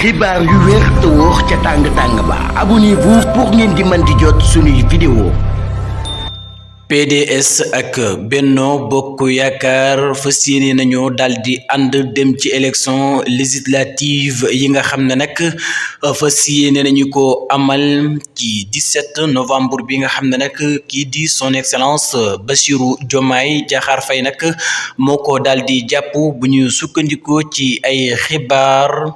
xibaar yu wér te wóor ca tàng ba abonnez-vous pour ngeen di mën di jot suñuy vidéo. PDS ak Benno Bokk Yaakaar fas yéene nañoo daldi ànd dem ci élection législative yi nga xam ne nag fas yéene nañu ko amal ci 17 novembre bi nga xam ne nag kii di son excellence Bassirou Diomaye Diakhar Faye nag moo ko daldi jàpp bu ñu sukkandikoo ci ay xibaar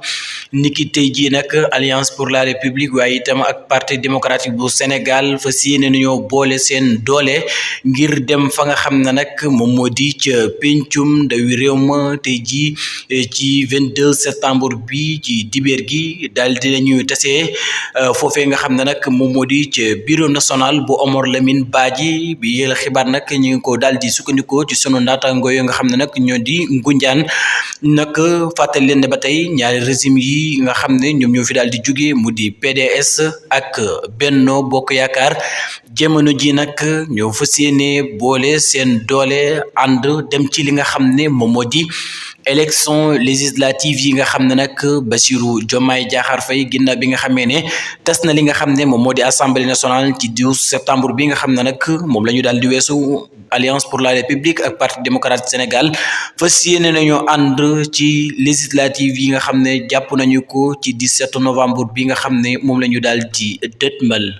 niki tey jii nag Alliance pour la République waaye itam ak Parti démocratique bu Sénégal fas yéene nañoo boole seen doole ngir dem fa nga xam ne nag moom moo di ca pencum ndawi réew ma tey jii ci 22 septembre bi ci dibeer gi daal dinañu tasee foofee nga xam ne nag moom moo di ca bureau national bu Omar Lamine Badji bi yéla xibaar nag ñu ngi ko daal di sukkandikoo ci sunu naataango yoo nga xam ne nag ñoo di Ngunjaan nag fàttali leen ne ba tey ñaari régime yi nga xam ne ñoom ñoo fi daal di jóge mu di PDS ak Benno Bokk Yaakaar jamono ji nag ñoo fas yéene boole seen doole ànd dem ci li nga xam ne moom moo di élection législative yi nga xam ne nag Bassirou Diomaye Diakhar Faye ginnaaw bi nga xamee ne tas na li nga xam ne moom moo di assemblée nationale ci 12 septembre bi nga xam ne nag moom la ñu daal di weesu Alliance pour la République ak Parti démocratique Sénégal fas yéene nañoo ànd ci législative yi nga xam ne jàpp nañu ko ci 17 novembre bi nga xam ne moom la ñu daal di dëtmal